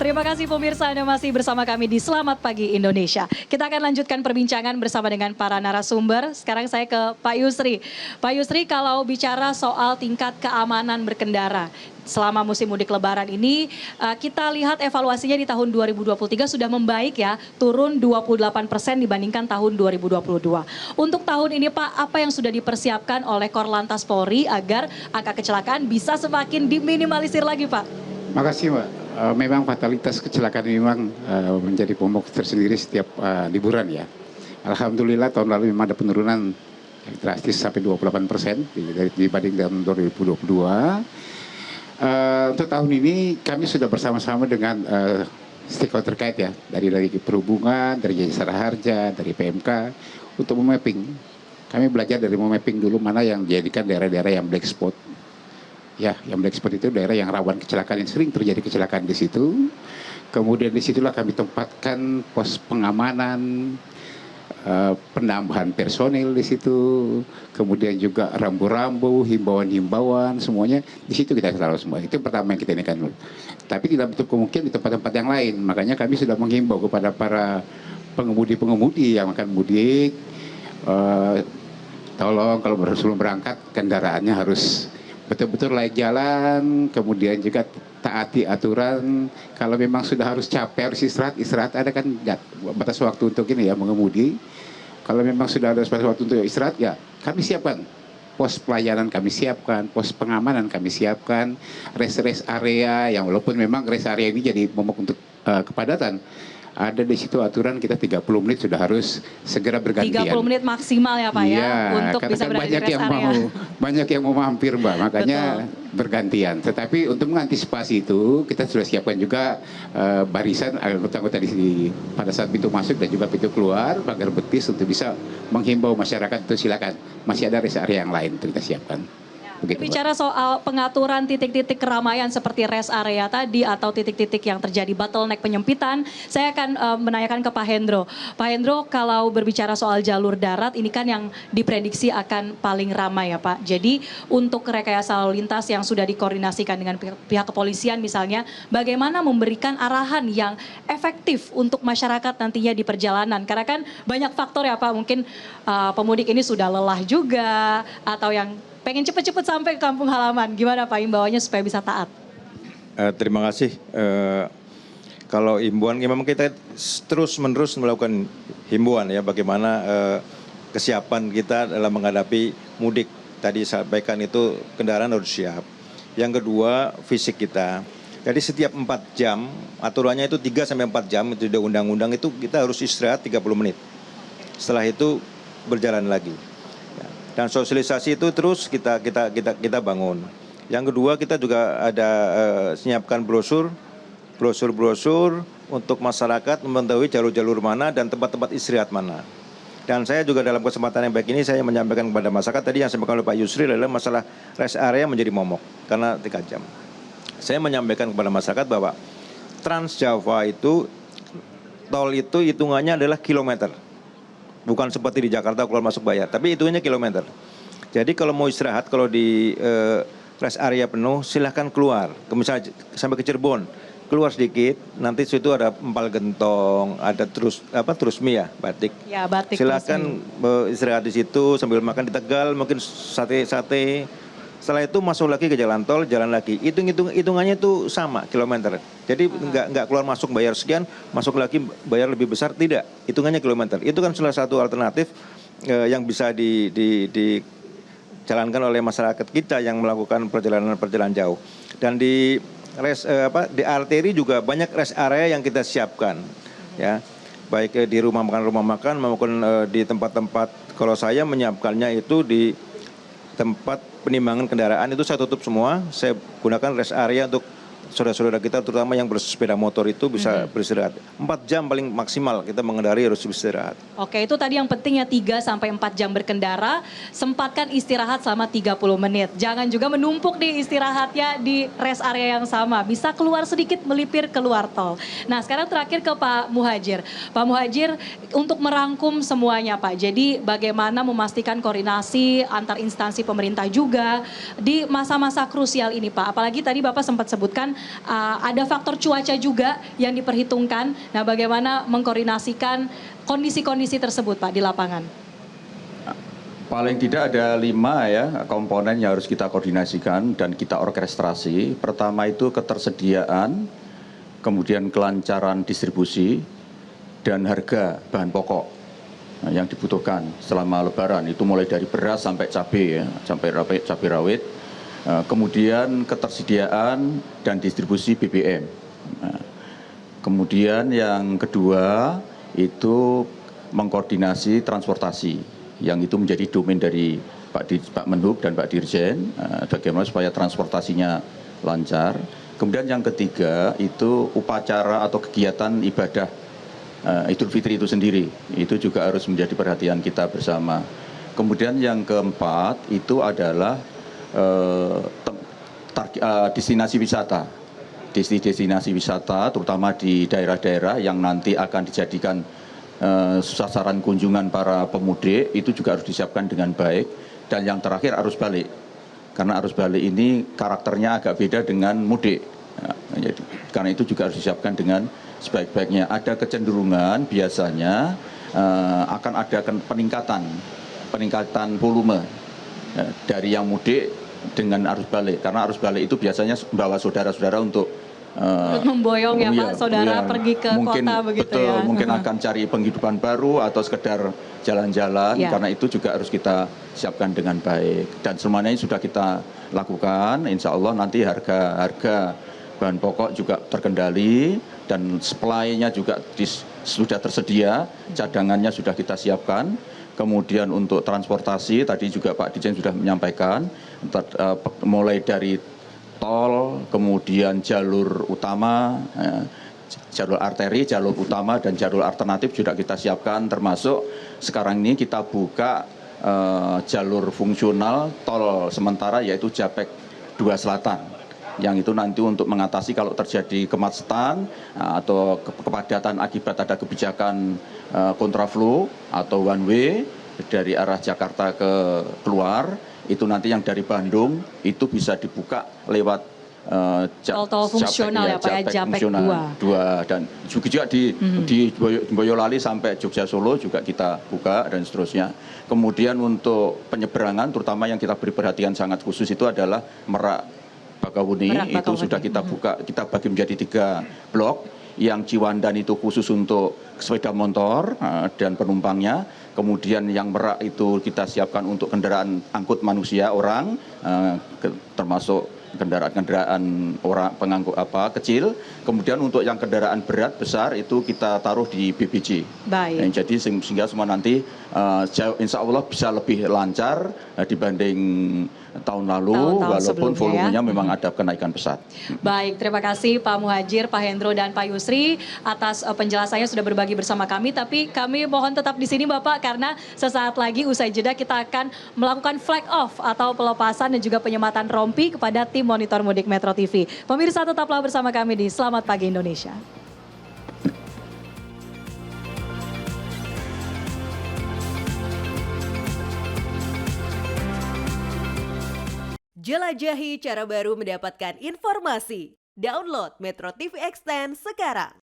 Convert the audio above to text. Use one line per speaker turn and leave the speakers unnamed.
Terima kasih pemirsa, Anda masih bersama kami di Selamat Pagi Indonesia. Kita akan lanjutkan perbincangan bersama dengan para narasumber. Sekarang saya ke Pak Yusri. Pak Yusri, kalau bicara soal tingkat keamanan berkendara, selama musim mudik lebaran ini, kita lihat evaluasinya di tahun 2023 sudah membaik ya, turun 28% dibandingkan tahun 2022. Untuk tahun ini Pak, apa yang sudah dipersiapkan oleh Korlantas Polri agar angka kecelakaan bisa semakin diminimalisir lagi Pak?
Makasih Mbak. Memang fatalitas kecelakaan ini memang menjadi momok tersendiri setiap liburan ya. Alhamdulillah tahun lalu memang ada penurunan yang drastis sampai 28% dibanding tahun 2022. Untuk tahun ini kami sudah bersama-sama dengan stakeholder terkait ya, dari perhubungan, dari jasara harja, dari PMK untuk memapping. Kami belajar dari memapping dulu mana yang dijadikan daerah-daerah yang black spot. Ya, yang black spot itu daerah yang rawan kecelakaan, yang sering terjadi kecelakaan di situ. Kemudian disitulah kami tempatkan pos pengamanan, penambahan personil di situ, kemudian juga rambu-rambu, himbauan-himbauan, semuanya di situ kita taruh semua. Itu pertama yang kita inikan. Tapi tidak betul kemungkinan di tempat-tempat yang lain. Makanya kami sudah menghimbau kepada para pengemudi-pengemudi yang akan mudik, tolong kalau sebelum berangkat kendaraannya harus betul-betul layak jalan, kemudian juga taati aturan. Kalau memang sudah harus capek, harus istirahat ada kan batas waktu untuk ini ya mengemudi. Kalau memang sudah ada batas waktu untuk istirahat ya kami siapkan. Pos pelayanan kami siapkan, pos pengamanan kami siapkan, rest area yang walaupun memang rest area ini jadi momok untuk kepadatan. Ada di situ aturan kita 30 menit sudah harus segera bergantian.
30 menit maksimal ya Pak ya, untuk bisa berada di rest area.
Banyak yang mau mampir Mbak, makanya bergantian. Tetapi untuk mengantisipasi itu kita sudah siapkan juga barisan anggota-anggota di pada saat pintu masuk dan juga pintu keluar, pagar betis untuk bisa menghimbau masyarakat untuk silakan. Masih ada rest area yang lain untuk kita siapkan. Begitu,
bicara soal pengaturan titik-titik keramaian seperti rest area tadi atau titik-titik yang terjadi bottleneck penyempitan, saya akan menanyakan ke Pak Hendro. Pak Hendro, kalau berbicara soal jalur darat, ini kan yang diprediksi akan paling ramai ya Pak. Jadi untuk rekayasa lalu lintas yang sudah dikoordinasikan dengan pihak kepolisian misalnya, bagaimana memberikan arahan yang efektif untuk masyarakat nantinya di perjalanan? Karena kan banyak faktor ya Pak, mungkin pemudik ini sudah lelah juga, atau yang pengen cepet-cepet sampai ke kampung halaman. Gimana Pak imbauannya supaya bisa taat?
Terima kasih. Kalau himbauan, memang kita terus-menerus melakukan himbauan ya, bagaimana kesiapan kita dalam menghadapi mudik. Tadi sampaikan itu kendaraan harus siap. Yang kedua, fisik kita. Jadi setiap 4 jam, aturannya itu 3-4 jam, itu di undang-undang itu kita harus istirahat 30 menit. Setelah itu berjalan lagi. Dan sosialisasi itu terus kita bangun. Yang kedua, kita juga ada menyiapkan brosur untuk masyarakat mengetahui jalur-jalur mana dan tempat-tempat istirahat mana. Dan saya juga dalam kesempatan yang baik ini saya menyampaikan kepada masyarakat tadi yang disampaikan oleh Pak Yusri adalah masalah rest area menjadi momok karena 3 jam. Saya menyampaikan kepada masyarakat bahwa Trans Jawa itu tol itu hitungannya adalah kilometer. Bukan seperti di Jakarta keluar masuk bayar, tapi hitungannya kilometer. Jadi kalau mau istirahat, kalau di rest area penuh, silahkan keluar. Misalnya sampai ke Cirebon, keluar sedikit, nanti situ ada empal gentong, ada terus mie ya, batik.
Ya, batik.
Silahkan istirahat di situ sambil makan di Tegal, mungkin sate. Setelah itu masuk lagi ke jalan tol, jalan lagi. Hitungannya itu sama kilometer. Jadi nggak keluar masuk bayar sekian, masuk lagi bayar lebih besar, tidak. Hitungannya kilometer. Itu kan salah satu alternatif yang bisa dijalankan oleh masyarakat kita yang melakukan perjalanan jauh. Dan di arteri juga banyak rest area yang kita siapkan, ya. Baik di rumah makan maupun di tempat-tempat. Kalau saya menyiapkannya itu di tempat penimbangan kendaraan itu saya tutup semua, saya gunakan rest area untuk saudara-saudara kita terutama yang bersepeda motor itu bisa beristirahat. 4 jam paling maksimal kita mengendari harus beristirahat.
Oke, itu tadi yang pentingnya 3-4 jam berkendara, sempatkan istirahat selama 30 menit. Jangan juga menumpuk di istirahatnya di rest area yang sama. Bisa keluar sedikit melipir keluar tol. Nah, sekarang terakhir ke Pak Muhadjir. Pak Muhadjir, untuk merangkum semuanya Pak, jadi bagaimana memastikan koordinasi antar instansi pemerintah juga di masa-masa krusial ini Pak. Apalagi tadi Bapak sempat sebutkan ada faktor cuaca juga yang diperhitungkan. Nah, bagaimana mengkoordinasikan kondisi-kondisi tersebut Pak di lapangan?
Paling tidak ada 5 ya komponen yang harus kita koordinasikan dan kita orkestrasi. Pertama itu ketersediaan, kemudian kelancaran distribusi, dan harga bahan pokok yang dibutuhkan selama Lebaran. Itu mulai dari beras sampai cabai ya, sampai cabai rawit. Kemudian ketersediaan dan distribusi BBM. Kemudian yang kedua itu mengkoordinasi transportasi, yang itu menjadi domain dari Pak Menhub dan Pak Dirjen, bagaimana supaya transportasinya lancar. Kemudian yang ketiga itu upacara atau kegiatan ibadah Idul Fitri itu sendiri, itu juga harus menjadi perhatian kita bersama. Kemudian yang keempat itu adalah destinasi wisata. Destinasi wisata terutama di daerah-daerah yang nanti akan dijadikan sasaran kunjungan para pemudik, itu juga harus disiapkan dengan baik. Dan yang terakhir arus balik, karena arus balik ini karakternya agak beda dengan mudik. Jadi, karena itu juga harus disiapkan dengan sebaik-baiknya. Ada kecenderungan biasanya akan ada peningkatan volume dari yang mudik dengan arus balik, karena arus balik itu biasanya membawa saudara-saudara untuk
memboyong ya Pak, saudara pergi ke
mungkin,
kota begitu
betul,
ya.
Mungkin akan cari penghidupan baru atau sekedar jalan-jalan, karena itu juga harus kita siapkan dengan baik. Dan semuanya sudah kita lakukan, insya Allah nanti harga bahan pokok juga terkendali dan supply-nya juga sudah tersedia, cadangannya sudah kita siapkan. Kemudian untuk transportasi, tadi juga Pak Dirjen sudah menyampaikan, mulai dari tol, kemudian jalur utama, jalur arteri, jalur utama, dan jalur alternatif sudah kita siapkan, termasuk sekarang ini kita buka jalur fungsional tol sementara yaitu Japek 2 Selatan, yang itu nanti untuk mengatasi kalau terjadi kemacetan atau kepadatan akibat ada kebijakan kontraflow atau one way dari arah Jakarta keluar, itu nanti yang dari Bandung itu bisa dibuka lewat
tol fungsional Japek
2, dan juga di Boyolali sampai Jogja Solo juga kita buka dan seterusnya. Kemudian untuk penyeberangan terutama yang kita beri perhatian sangat khusus itu adalah Merak Bakahuni, itu sudah kita buka, kita bagi menjadi 3 blok. Yang Ciwandan itu khusus untuk sepeda motor dan penumpangnya. Kemudian yang Merak itu kita siapkan untuk kendaraan angkut manusia orang, termasuk kendaraan orang pengangkut kecil. Kemudian untuk yang kendaraan berat besar itu kita taruh di BBJ.
Baik.
Nah, jadi sehingga semua nanti insya Allah bisa lebih lancar dibanding tahun lalu, walaupun volumenya memang ada kenaikan pesat.
Baik, terima kasih Pak Muhadjir, Pak Hendro, dan Pak Yusri atas penjelasannya sudah berbagi bersama kami. Tapi kami mohon tetap di sini Bapak, karena sesaat lagi usai jeda kita akan melakukan flag off atau pelepasan dan juga penyematan rompi kepada tim Monitor Mudik Metro TV. Pemirsa tetaplah bersama kami di Selamat Pagi Indonesia.
Jelajahi cara baru mendapatkan informasi. Download Metro TV Extend sekarang.